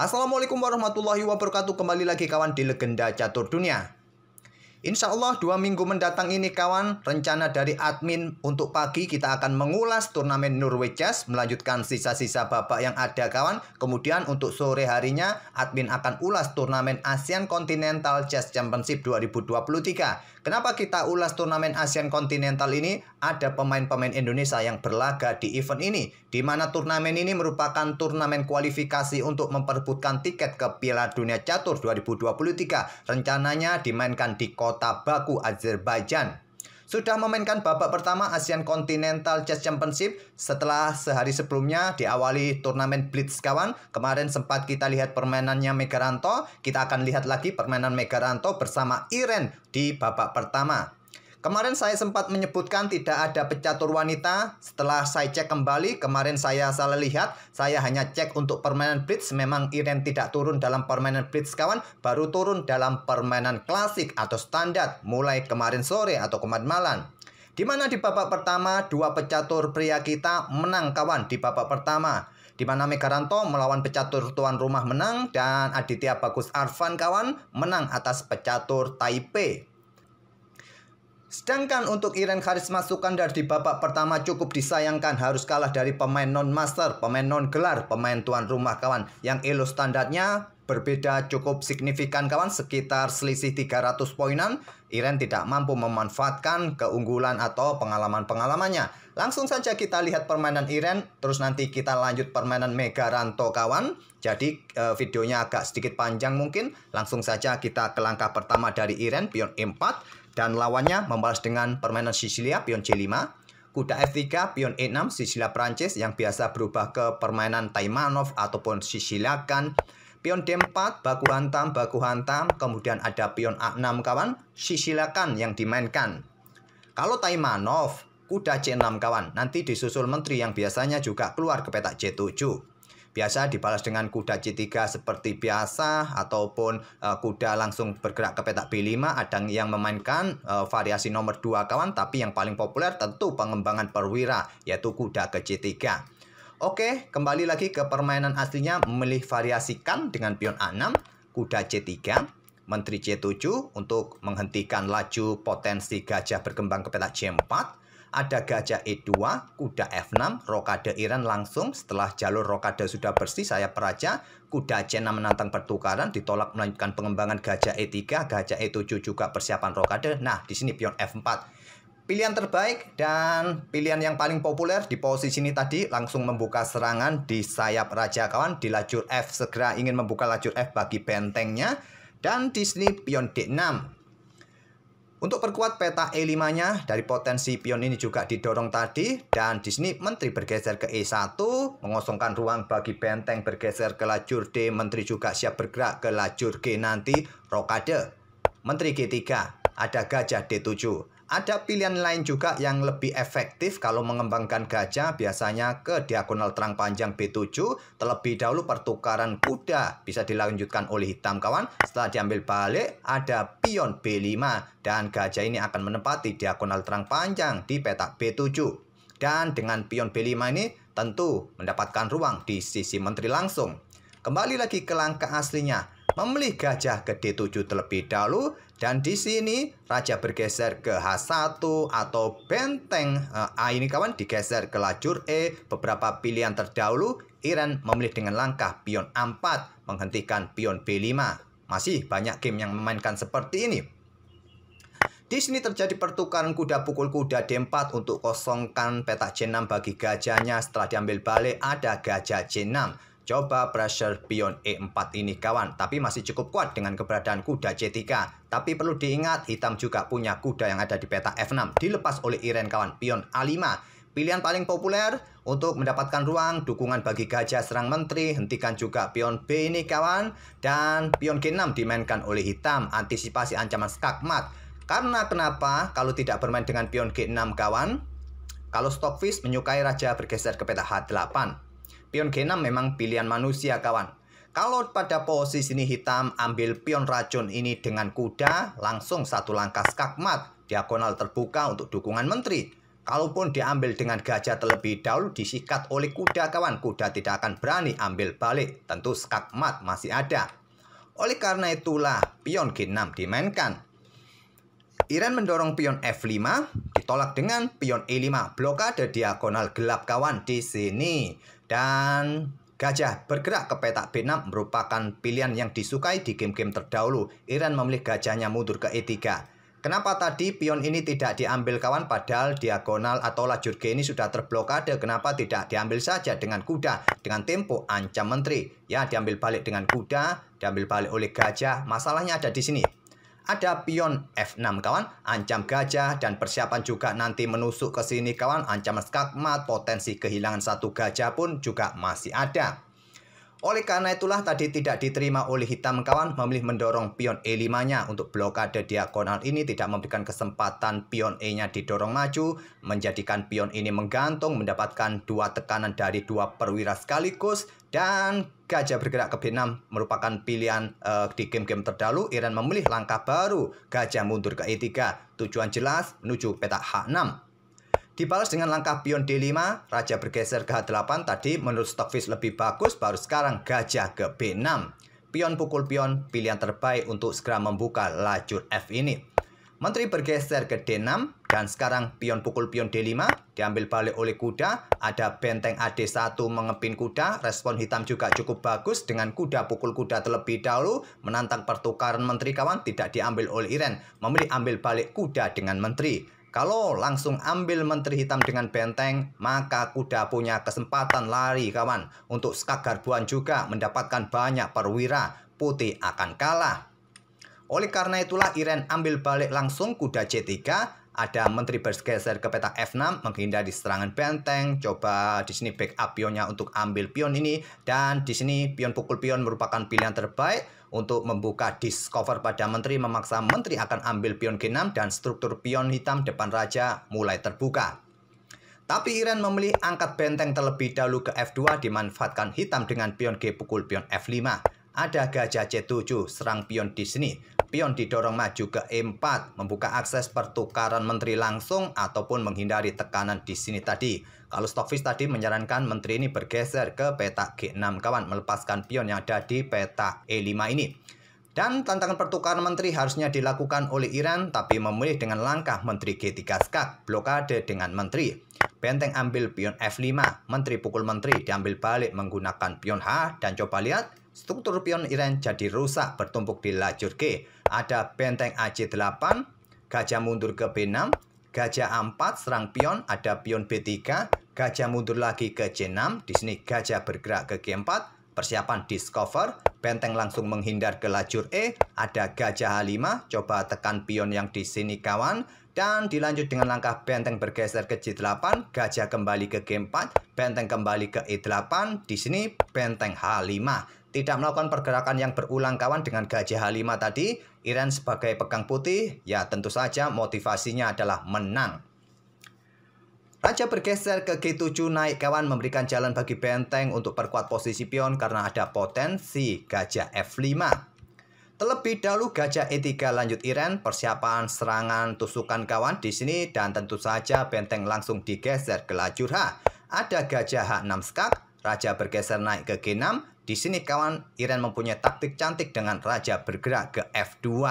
Assalamualaikum warahmatullahi wabarakatuh. Kembali lagi kawan di Legenda Catur Dunia. Insya Allah 2 minggu mendatang ini kawan, rencana dari admin untuk pagi kita akan mengulas turnamen Norway Chess, melanjutkan sisa-sisa babak yang ada kawan. Kemudian untuk sore harinya admin akan ulas turnamen Asian Continental Chess Championship 2023. Kenapa kita ulas turnamen Asian Continental ini? Ada pemain-pemain Indonesia yang berlaga di event ini, di mana turnamen ini merupakan turnamen kualifikasi untuk memperebutkan tiket ke Piala Dunia Catur 2023. Rencananya dimainkan di kota Baku, Azerbaijan. Sudah memainkan babak pertama Asian Continental Chess Championship setelah sehari sebelumnya diawali turnamen Blitz kawan. Kemarin sempat kita lihat permainannya Megaranto. Kita akan lihat lagi permainan Megaranto bersama Irene di babak pertama. Kemarin saya sempat menyebutkan tidak ada pecatur wanita. Setelah saya cek kembali, kemarin saya salah lihat. Saya hanya cek untuk permainan Blitz. Memang Irene tidak turun dalam permainan Blitz kawan. Baru turun dalam permainan klasik atau standar mulai kemarin sore atau kemarin malam. Di mana di babak pertama, 2 pecatur pria kita menang kawan di babak pertama. Di mana Megaranto melawan pecatur tuan rumah menang. Dan Aditya Bagus Arfan kawan menang atas pecatur Taipei. Sedangkan untuk Irene Karisma Sukandar di babak pertama cukup disayangkan harus kalah dari pemain non-master, pemain non-gelar, pemain tuan rumah kawan. Yang elo standarnya berbeda cukup signifikan kawan, sekitar selisih 300 poinan. Irene tidak mampu memanfaatkan keunggulan atau pengalaman-pengalamannya. Langsung saja kita lihat permainan Irene, terus nanti kita lanjut permainan Megaranto kawan. Jadi videonya agak sedikit panjang mungkin. Langsung saja kita ke langkah pertama dari Irene, pion E4. Dan lawannya membalas dengan permainan Sisilia, pion C5. Kuda F3, pion E6, Sisilia Prancis yang biasa berubah ke permainan Taimanov ataupun Sisiliakan. Pion D4, baku hantam, kemudian ada pion A6 kawan, Sisiliakan yang dimainkan. Kalau Taimanov, kuda C6 kawan, nanti disusul menteri yang biasanya juga keluar ke petak C7. Biasa dibalas dengan kuda C3 seperti biasa, ataupun kuda langsung bergerak ke petak B5. Ada yang memainkan variasi nomor 2 kawan, tapi yang paling populer tentu pengembangan perwira, yaitu kuda ke C3. Oke, kembali lagi ke permainan aslinya, memilih variasikan dengan pion A6, kuda C3, menteri C7 untuk menghentikan laju potensi gajah berkembang ke petak C4. Ada gajah E2, kuda F6, rokade Irene langsung. Setelah jalur rokade sudah bersih, saya peraja. Kuda C6 menantang pertukaran, ditolak melanjutkan pengembangan gajah E3, gajah E7 juga persiapan rokade. Nah, di sini pion F4. Pilihan terbaik dan pilihan yang paling populer di posisi ini tadi, langsung membuka serangan di sayap raja kawan. Di lajur F segera ingin membuka lajur F bagi bentengnya. Dan di sini pion D6. Untuk perkuat peta E5-nya, dari potensi pion ini juga didorong tadi. Dan di sini menteri bergeser ke E1, mengosongkan ruang bagi benteng bergeser ke lajur D. Menteri juga siap bergerak ke lajur G nanti, rokade. Menteri G3, ada gajah D7. Ada pilihan lain juga yang lebih efektif kalau mengembangkan gajah, biasanya ke diagonal terang panjang B7. Terlebih dahulu pertukaran kuda bisa dilanjutkan oleh hitam kawan. Setelah diambil balik, ada pion B5. Dan gajah ini akan menempati diagonal terang panjang di petak B7. Dan dengan pion B5 ini tentu mendapatkan ruang di sisi menteri langsung. Kembali lagi ke langkah aslinya, memilih gajah ke D7 terlebih dahulu. Dan di sini raja bergeser ke H1 atau benteng A ini kawan digeser ke lajur E. Beberapa pilihan terdahulu, Irene memilih dengan langkah pion A4 menghentikan pion B5. Masih banyak game yang memainkan seperti ini. Di sini terjadi pertukaran kuda pukul kuda D4 untuk kosongkan petak C6 bagi gajahnya. Setelah diambil balik, ada gajah C6. Coba pressure pion E4 ini kawan, tapi masih cukup kuat dengan keberadaan kuda C3. Tapi perlu diingat, hitam juga punya kuda yang ada di peta F6. Dilepas oleh Irene kawan, pion A5. Pilihan paling populer untuk mendapatkan ruang, dukungan bagi gajah serang menteri. Hentikan juga pion B ini kawan. Dan pion G6 dimainkan oleh hitam, antisipasi ancaman skakmat. Karena kenapa? Kalau tidak bermain dengan pion G6 kawan, kalau Stockfish menyukai raja bergeser ke peta H8. Pion G6 memang pilihan manusia kawan. Kalau pada posisi ini hitam ambil pion racun ini dengan kuda, langsung satu langkah skakmat, diagonal terbuka untuk dukungan menteri. Kalaupun diambil dengan gajah terlebih dahulu disikat oleh kuda kawan, kuda tidak akan berani ambil balik. Tentu skak mat masih ada. Oleh karena itulah pion G6 dimainkan. Iren mendorong pion F5, ditolak dengan pion E5, blokade diagonal gelap kawan di sini. Dan gajah bergerak ke petak B6 merupakan pilihan yang disukai di game-game terdahulu. Iren memilih gajahnya mundur ke E3. Kenapa tadi pion ini tidak diambil kawan, padahal diagonal atau lajur G ini sudah terblokade? Kenapa tidak diambil saja dengan kuda, dengan tempo ancam menteri? Ya, diambil balik dengan kuda, diambil balik oleh gajah. Masalahnya ada di sini. Ada pion F6 kawan, ancam gajah dan persiapan juga nanti menusuk ke sini kawan, ancaman skak mat, potensi kehilangan satu gajah pun juga masih ada. Oleh karena itulah tadi tidak diterima oleh hitam kawan, memilih mendorong pion E5-nya untuk blokade diagonal ini, tidak memberikan kesempatan pion E-nya didorong maju, menjadikan pion ini menggantung, mendapatkan dua tekanan dari dua perwira sekaligus, dan gajah bergerak ke B6 merupakan pilihan di game-game terdahulu. Iren memilih langkah baru, gajah mundur ke E3, tujuan jelas menuju petak H6. Dibalas dengan langkah pion D5, raja bergeser ke H8. Tadi menurut Stockfish lebih bagus, baru sekarang gajah ke B6. Pion pukul pion, pilihan terbaik untuk segera membuka lajur F ini. Menteri bergeser ke D6, dan sekarang pion pukul pion D5, diambil balik oleh kuda. Ada benteng AD1 mengepin kuda, respon hitam juga cukup bagus dengan kuda pukul kuda terlebih dahulu. Menantang pertukaran menteri kawan, tidak diambil oleh Iren, memilih ambil balik kuda dengan menteri. Kalau langsung ambil menteri hitam dengan benteng, maka kuda punya kesempatan lari kawan. Untuk skak garbuan juga mendapatkan banyak perwira, putih akan kalah. Oleh karena itulah Iren ambil balik langsung kuda C3. Ada menteri bergeser ke petak F6 menghindari serangan benteng. Coba di sini backup pionnya untuk ambil pion ini, dan di sini pion pukul pion merupakan pilihan terbaik untuk membuka discover pada menteri, memaksa menteri akan ambil pion G6 dan struktur pion hitam depan raja mulai terbuka. Tapi Iren memilih angkat benteng terlebih dahulu ke F2, dimanfaatkan hitam dengan pion G pukul pion F5. Ada gajah C7, serang pion di sini. Pion didorong maju ke E4, membuka akses pertukaran menteri langsung ataupun menghindari tekanan di sini tadi. Kalau Stockfish tadi menyarankan menteri ini bergeser ke petak G6 kawan, melepaskan pion yang ada di petak E5 ini. Dan tantangan pertukaran menteri harusnya dilakukan oleh Iren, tapi memilih dengan langkah menteri G3 skak, blokade dengan menteri. Benteng ambil pion F5, menteri pukul menteri, diambil balik menggunakan pion H, dan coba lihat, struktur pion Iren jadi rusak bertumpuk di lajur G. Ada benteng AC8, gajah mundur ke B6, gajah A4 serang pion, ada pion B3, gajah mundur lagi ke C6, di sini gajah bergerak ke G4, persiapan discover, benteng langsung menghindar ke lajur E, ada gajah H5, coba tekan pion yang di sini kawan, dan dilanjut dengan langkah benteng bergeser ke G8, gajah kembali ke G4, benteng kembali ke E8, di sini benteng H5. Tidak melakukan pergerakan yang berulang kawan dengan gajah H5 tadi. Iren sebagai pegang putih, ya tentu saja motivasinya adalah menang. Raja bergeser ke G7 naik kawan, memberikan jalan bagi benteng untuk perkuat posisi pion karena ada potensi gajah F5. Terlebih dahulu gajah E3 lanjut Iren, persiapan serangan tusukan kawan di sini, dan tentu saja benteng langsung digeser ke lajur H. Ada gajah H6 skak, raja bergeser naik ke G6. Di sini kawan, Iren mempunyai taktik cantik dengan raja bergerak ke F2.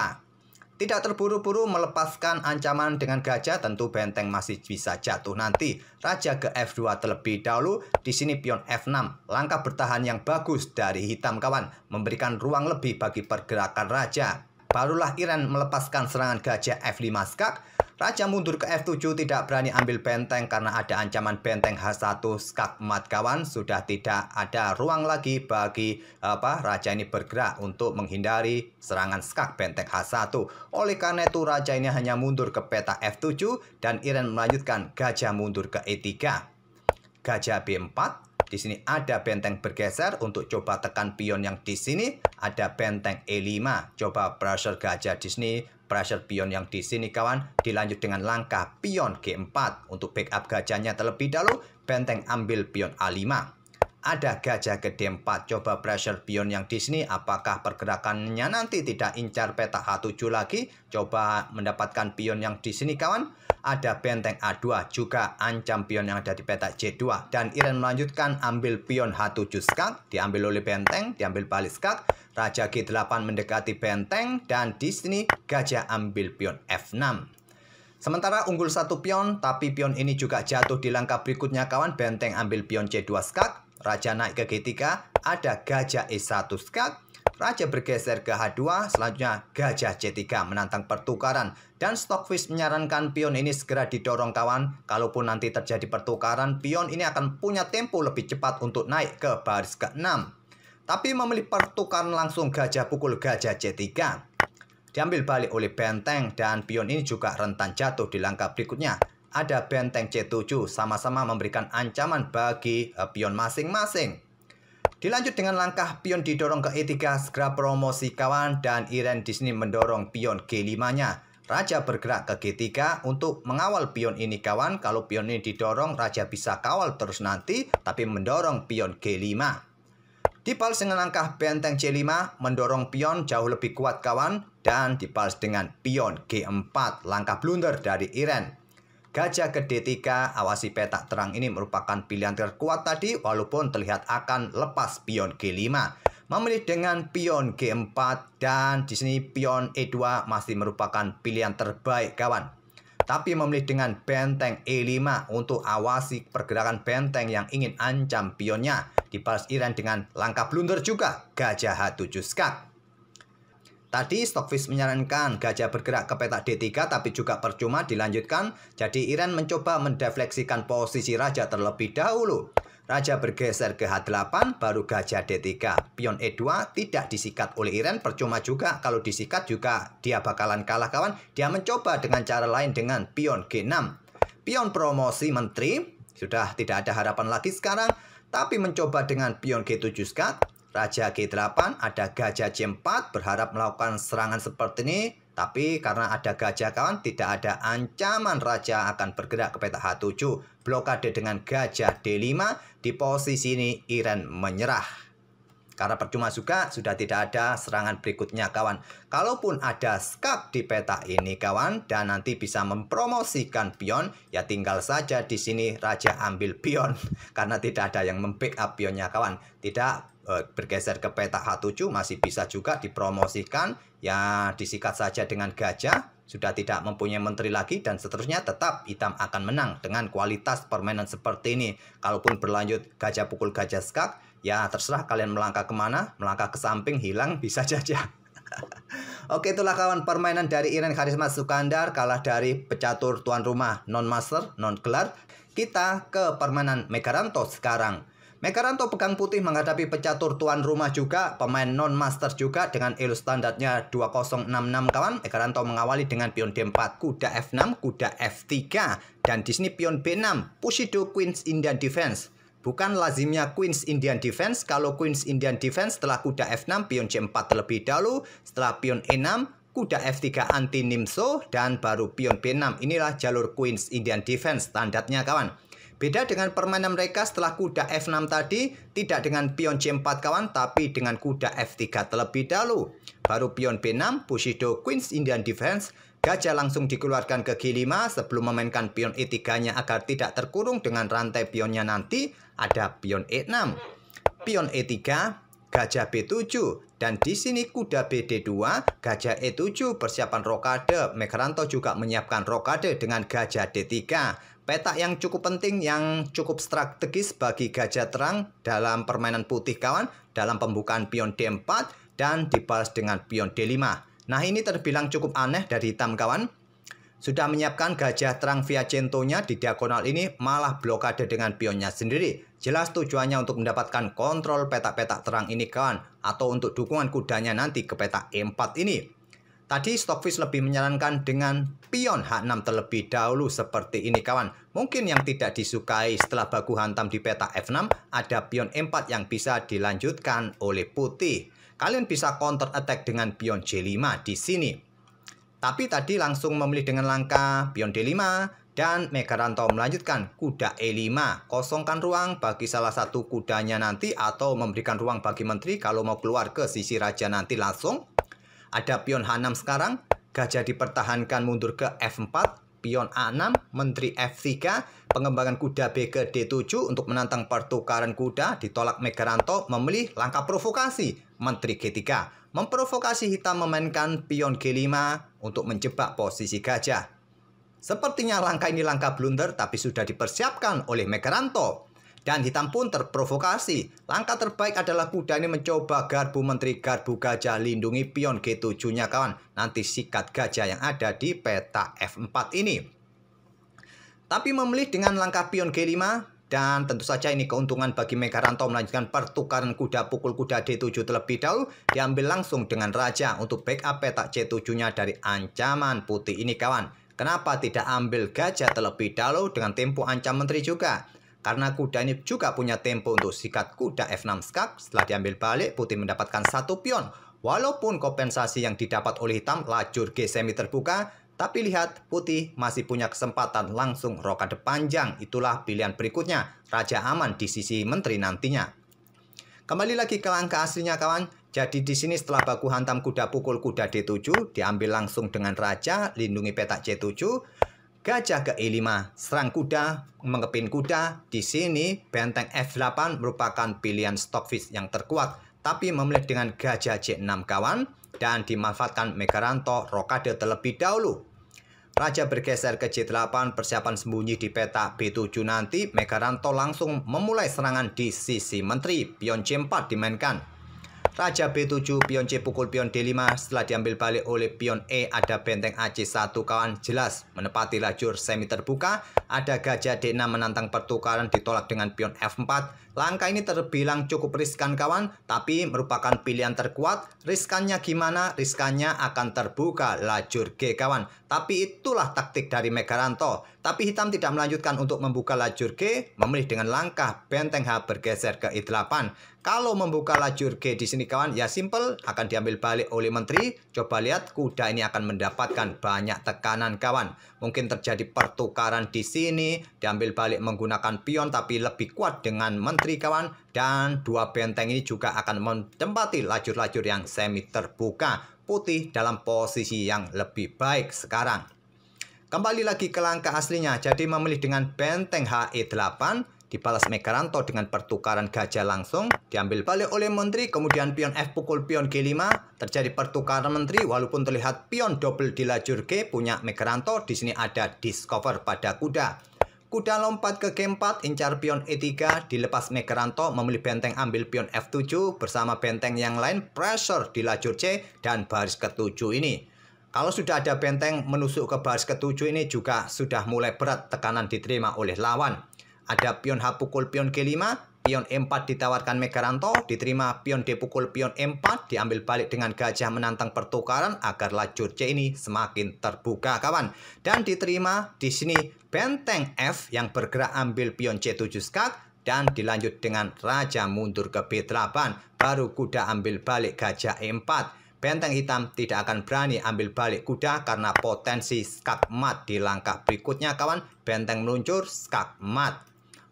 Tidak terburu-buru melepaskan ancaman dengan gajah, tentu benteng masih bisa jatuh nanti. Raja ke F2 terlebih dahulu, di sini pion F6. Langkah bertahan yang bagus dari hitam kawan, memberikan ruang lebih bagi pergerakan raja. Barulah Iren melepaskan serangan gajah F5 skak. Raja mundur ke F7, tidak berani ambil benteng karena ada ancaman benteng H1 skak mat kawan. Sudah tidak ada ruang lagi bagi raja ini bergerak untuk menghindari serangan skak benteng H1. Oleh karena itu raja ini hanya mundur ke peta F7 dan Iren melanjutkan gajah mundur ke E3. Gajah B4. Di sini ada benteng bergeser untuk coba tekan pion yang di sini. Ada benteng E5. Coba pressure gajah di sini. Pressure pion yang di sini kawan, dilanjut dengan langkah pion G4 untuk backup gajahnya terlebih dahulu. Benteng ambil pion A5. ada gajah gede 4. Coba pressure pion yang di sini. Apakah pergerakannya nanti tidak incar petak H7 lagi? Coba mendapatkan pion yang di sini kawan. Ada benteng A2 juga ancam pion yang ada di petak J2. Dan Iren melanjutkan ambil pion H7 skak. Diambil oleh benteng, diambil balik skak. Raja G8 mendekati benteng. Dan di sini gajah ambil pion F6. Sementara unggul 1 pion, tapi pion ini juga jatuh di langkah berikutnya kawan. Benteng ambil pion C2 skak. Raja naik ke G3, ada gajah E1 skak. Raja bergeser ke H2, selanjutnya gajah C3 menantang pertukaran. Dan Stockfish menyarankan pion ini segera didorong kawan. Kalaupun nanti terjadi pertukaran, pion ini akan punya tempo lebih cepat untuk naik ke baris ke-6. Tapi memilih pertukaran langsung gajah pukul gajah C3. Diambil balik oleh benteng dan pion ini juga rentan jatuh di langkah berikutnya. Ada benteng C7 sama-sama memberikan ancaman bagi pion masing-masing. Dilanjut dengan langkah pion didorong ke E3, segera promosi kawan, dan Iren di sini mendorong pion G5-nya. Raja bergerak ke G3 untuk mengawal pion ini kawan. Kalau pion ini didorong, raja bisa kawal terus nanti, tapi mendorong pion G5. Dibalas dengan langkah benteng C5, mendorong pion jauh lebih kuat kawan, dan dibalas dengan pion G4, langkah blunder dari Iren. Gajah ke D3, awasi petak terang ini merupakan pilihan terkuat tadi, walaupun terlihat akan lepas pion G5. Memilih dengan pion G4, dan di sini pion E2 masih merupakan pilihan terbaik kawan. Tapi memilih dengan benteng E5 untuk awasi pergerakan benteng yang ingin ancam pionnya. Dibalas Iren dengan langkah blunder juga, gajah H7 skak. Tadi Stockfish menyarankan gajah bergerak ke petak D3 tapi juga percuma dilanjutkan. Jadi Iren mencoba mendefleksikan posisi raja terlebih dahulu. Raja bergeser ke H8 baru gajah D3. Pion E2 tidak disikat oleh Iren, percuma juga. Kalau disikat juga dia bakalan kalah kawan. Dia mencoba dengan cara lain dengan pion G6. Pion promosi menteri. Sudah tidak ada harapan lagi sekarang. Tapi mencoba dengan pion G7 skak. Raja G8, ada gajah C4, berharap melakukan serangan seperti ini. Tapi karena ada gajah kawan, tidak ada ancaman raja akan bergerak ke petak H7. Blokade dengan gajah D5, di posisi ini Iren menyerah. Karena percuma juga, sudah tidak ada serangan berikutnya kawan. Kalaupun ada skak di petak ini kawan, dan nanti bisa mempromosikan pion, ya tinggal saja di sini raja ambil pion. Karena tidak ada yang membackup pionnya kawan. Tidak bergeser ke petak H7 masih bisa juga dipromosikan, ya disikat saja dengan gajah, sudah tidak mempunyai menteri lagi, dan seterusnya tetap hitam akan menang dengan kualitas permainan seperti ini. Kalaupun berlanjut gajah pukul gajah skak, ya terserah kalian melangkah kemana, melangkah ke samping hilang bisa saja. Oke, itulah kawan permainan dari Iren Karisma Sukandar, kalah dari pecatur tuan rumah non-master, non-gelar. Kita ke permainan Megaranto sekarang. Megaranto pegang putih menghadapi pecatur tuan rumah juga, pemain non-master juga dengan elo standarnya 2066 kawan. Megaranto mengawali dengan pion D4, kuda F6, kuda F3, dan di sini pion B6, Bushido Queen's Indian Defense. Bukan lazimnya Queen's Indian Defense. Kalau Queen's Indian Defense setelah kuda F6, pion C4 terlebih dahulu, setelah pion E6, kuda F3 anti Nimso, dan baru pion B6. Inilah jalur Queen's Indian Defense standarnya kawan. Beda dengan permainan mereka setelah kuda F6 tadi, tidak dengan pion C4 kawan, tapi dengan kuda F3 terlebih dahulu. Baru pion B6, Bushido Queen's Indian Defense, gajah langsung dikeluarkan ke G5 sebelum memainkan pion E3-nya agar tidak terkurung dengan rantai pionnya nanti. Ada pion E6, pion E3, gajah B7, dan di sini kuda BD2, gajah E7, persiapan rokade. Megaranto juga menyiapkan rokade dengan gajah D3. Petak yang cukup penting, yang cukup strategis bagi gajah terang dalam permainan putih kawan, dalam pembukaan pion D4 dan dibalas dengan pion D5. Nah, ini terbilang cukup aneh dari hitam kawan. Sudah menyiapkan gajah terang Viacentonya di diagonal ini, malah blokade dengan pionnya sendiri. Jelas tujuannya untuk mendapatkan kontrol petak-petak terang ini kawan, atau untuk dukungan kudanya nanti ke petak E4 ini. Tadi Stockfish lebih menyarankan dengan pion H6 terlebih dahulu seperti ini kawan. Mungkin yang tidak disukai setelah baku hantam di petak F6, ada pion E4 yang bisa dilanjutkan oleh putih. Kalian bisa counter attack dengan pion J5 di sini. Tapi tadi langsung memilih dengan langkah pion D5, Dan Megaranto melanjutkan kuda E5, kosongkan ruang bagi salah satu kudanya nanti atau memberikan ruang bagi menteri kalau mau keluar ke sisi raja nanti langsung. Ada pion H6 sekarang, gajah dipertahankan mundur ke F4, pion A6, menteri F3, pengembangan kuda B ke D7 untuk menantang pertukaran kuda, ditolak Megaranto memilih langkah provokasi, menteri G3. Memprovokasi hitam memainkan pion G5 untuk menjebak posisi gajah. Sepertinya langkah ini langkah blunder tapi sudah dipersiapkan oleh Megaranto. Dan hitam pun terprovokasi. Langkah terbaik adalah kuda ini mencoba garbu menteri garbu gajah lindungi pion G7-nya kawan. Nanti sikat gajah yang ada di peta F4 ini. Tapi memilih dengan langkah pion G5 dan tentu saja ini keuntungan bagi Megaranto melanjutkan pertukaran kuda pukul kuda D7 terlebih dahulu. Diambil langsung dengan raja untuk backup peta C7-nya dari ancaman putih ini kawan. Kenapa tidak ambil gajah terlebih dahulu dengan tempo ancam menteri juga? Karena kuda ini juga punya tempo untuk sikat kuda F6 skak. Setelah diambil balik, putih mendapatkan satu pion. Walaupun kompensasi yang didapat oleh hitam lajur G semi terbuka, tapi lihat putih masih punya kesempatan langsung rokade panjang. Itulah pilihan berikutnya, raja aman di sisi menteri nantinya. Kembali lagi ke langkah aslinya kawan. Jadi di sini setelah baku hantam kuda pukul kuda D7, diambil langsung dengan raja, lindungi petak C7, gajah ke E5, serang kuda, mengepin kuda. Di sini benteng F8 merupakan pilihan stockfish yang terkuat, tapi memilih dengan gajah C6 kawan, dan dimanfaatkan Megaranto rokade terlebih dahulu. Raja bergeser ke C8, persiapan sembunyi di peta B7 nanti. Megaranto langsung memulai serangan di sisi menteri, pion C4 dimainkan. Raja B7, pion C pukul pion D5, setelah diambil balik oleh pion E, ada benteng AC1 kawan, jelas menepati lajur semi terbuka. Ada gajah D6 menantang pertukaran, ditolak dengan pion F4. Langkah ini terbilang cukup riskan kawan, tapi merupakan pilihan terkuat. Riskannya gimana? Riskannya akan terbuka lajur G kawan. Tapi itulah taktik dari Megaranto. Tapi hitam tidak melanjutkan untuk membuka lajur G, memilih dengan langkah benteng H bergeser ke E8. Kalau membuka lajur G di sini kawan, ya simple, akan diambil balik oleh menteri. Coba lihat, kuda ini akan mendapatkan banyak tekanan kawan. Mungkin terjadi pertukaran di sini, diambil balik menggunakan pion tapi lebih kuat dengan menteri kawan. Dan dua benteng ini juga akan menempati lajur-lajur yang semi terbuka. Putih dalam posisi yang lebih baik sekarang. Kembali lagi ke langkah aslinya, jadi memilih dengan benteng HE8. Dibalas Megaranto dengan pertukaran gajah langsung, diambil balik oleh menteri, kemudian pion F pukul pion G5, terjadi pertukaran menteri walaupun terlihat pion double di lajur G punya Megaranto. Di sini ada discover pada kuda. Kuda lompat ke G4, incar pion E3, dilepas Megaranto, memilih benteng ambil pion F7 bersama benteng yang lain, pressure di lajur C dan baris ke-7 ini. Kalau sudah ada benteng menusuk ke baris ke-7 ini juga sudah mulai berat tekanan diterima oleh lawan. Ada pion H pukul pion G5, pion E4 ditawarkan Megaranto, diterima pion D pukul pion E4, diambil balik dengan gajah menantang pertukaran agar lajur C ini semakin terbuka kawan. Dan diterima di sini benteng F yang bergerak ambil pion C7 skak dan dilanjut dengan raja mundur ke B8, baru kuda ambil balik gajah E4. Benteng hitam tidak akan berani ambil balik kuda karena potensi skak mat di langkah berikutnya kawan. Benteng meluncur, skak mat.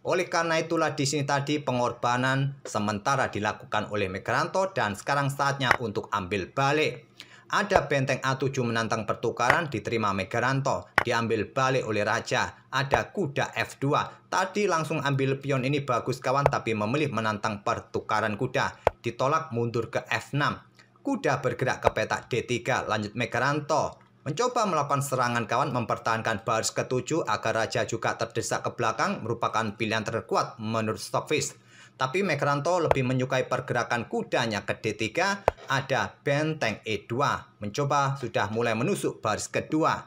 Oleh karena itulah di sini tadi pengorbanan sementara dilakukan oleh Megaranto dan sekarang saatnya untuk ambil balik. Ada benteng A7 menantang pertukaran, diterima Megaranto, diambil balik oleh raja. Ada kuda F2, tadi langsung ambil pion ini bagus kawan, tapi memilih menantang pertukaran kuda, ditolak mundur ke F6. Kuda bergerak ke petak D3, lanjut Megaranto mencoba melakukan serangan kawan, mempertahankan baris ke-7 agar raja juga terdesak ke belakang, merupakan pilihan terkuat menurut stockfish. Tapi Megaranto lebih menyukai pergerakan kudanya ke D3, ada benteng E2, mencoba sudah mulai menusuk baris kedua.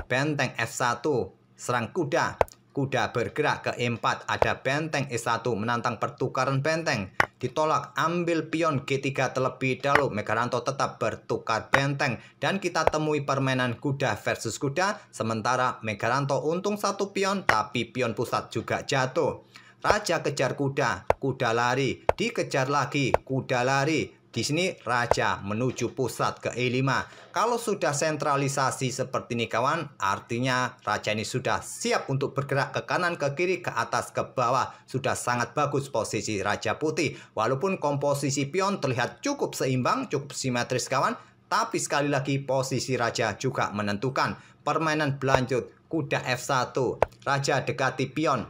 Benteng F1, serang kuda. Kuda bergerak ke E4, ada benteng E1 menantang pertukaran benteng. Ditolak, ambil pion G3 terlebih dahulu. Megaranto tetap bertukar benteng. Dan kita temui permainan kuda versus kuda. Sementara Megaranto untung satu pion, tapi pion pusat juga jatuh. Raja kejar kuda, kuda lari, dikejar lagi, kuda lari. Di sini raja menuju pusat ke E5. Kalau sudah sentralisasi seperti ini kawan, artinya raja ini sudah siap untuk bergerak ke kanan, ke kiri, ke atas, ke bawah. Sudah sangat bagus posisi raja putih. Walaupun komposisi pion terlihat cukup seimbang, cukup simetris kawan, tapi sekali lagi posisi raja juga menentukan. Permainan berlanjut, kuda F1, raja dekati pion.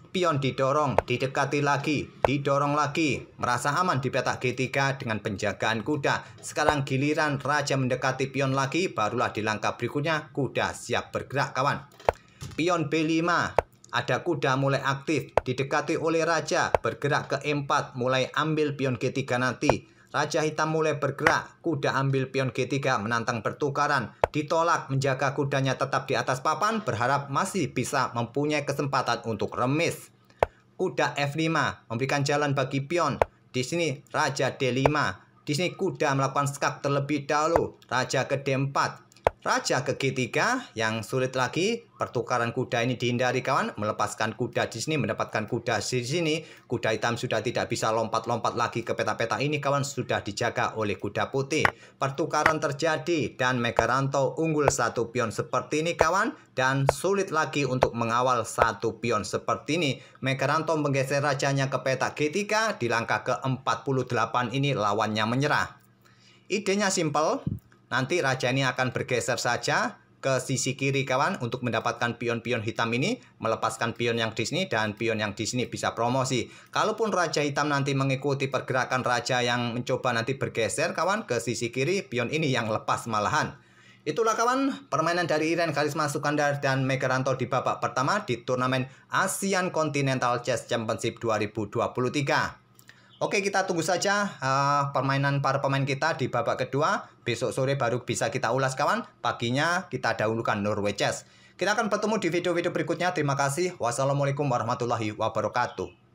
Pion didorong, didekati lagi, didorong lagi. Merasa aman di petak G3 dengan penjagaan kuda. Sekarang giliran raja mendekati pion lagi, barulah di langkah berikutnya kuda siap bergerak kawan. Pion B5, ada kuda mulai aktif, didekati oleh raja, bergerak ke E4, mulai ambil pion G3 nanti. Raja hitam mulai bergerak, kuda ambil pion G3 menantang pertukaran. Ditolak, menjaga kudanya tetap di atas papan, berharap masih bisa mempunyai kesempatan untuk remis. Kuda F5 memberikan jalan bagi pion. Di sini raja D5. Di sini kuda melakukan skak terlebih dahulu. Raja ke D4. Raja ke G3 yang sulit lagi. Pertukaran kuda ini dihindari kawan. Melepaskan kuda di sini, mendapatkan kuda di sini. Kuda hitam sudah tidak bisa lompat-lompat lagi ke peta-peta ini kawan. Sudah dijaga oleh kuda putih. Pertukaran terjadi dan Megaranto unggul satu pion seperti ini kawan. Dan sulit lagi untuk mengawal satu pion seperti ini. Megaranto menggeser rajanya ke peta G3. Di langkah ke-48 ini lawannya menyerah. Idenya simpel. Nanti raja ini akan bergeser saja ke sisi kiri kawan untuk mendapatkan pion-pion hitam ini, melepaskan pion yang di sini dan pion yang di sini bisa promosi. Kalaupun raja hitam nanti mengikuti pergerakan raja yang mencoba nanti bergeser kawan ke sisi kiri, pion ini yang lepas malahan. Itulah kawan permainan dari Iren Karisma Sukandar dan Megaranto di babak pertama di turnamen Asian Continental Chess Championship 2023. Oke, kita tunggu saja permainan para pemain kita di babak kedua. Besok sore baru bisa kita ulas kawan. Paginya kita dahulukan Norway Chess. Kita akan bertemu di video-video berikutnya. Terima kasih. Wassalamualaikum warahmatullahi wabarakatuh.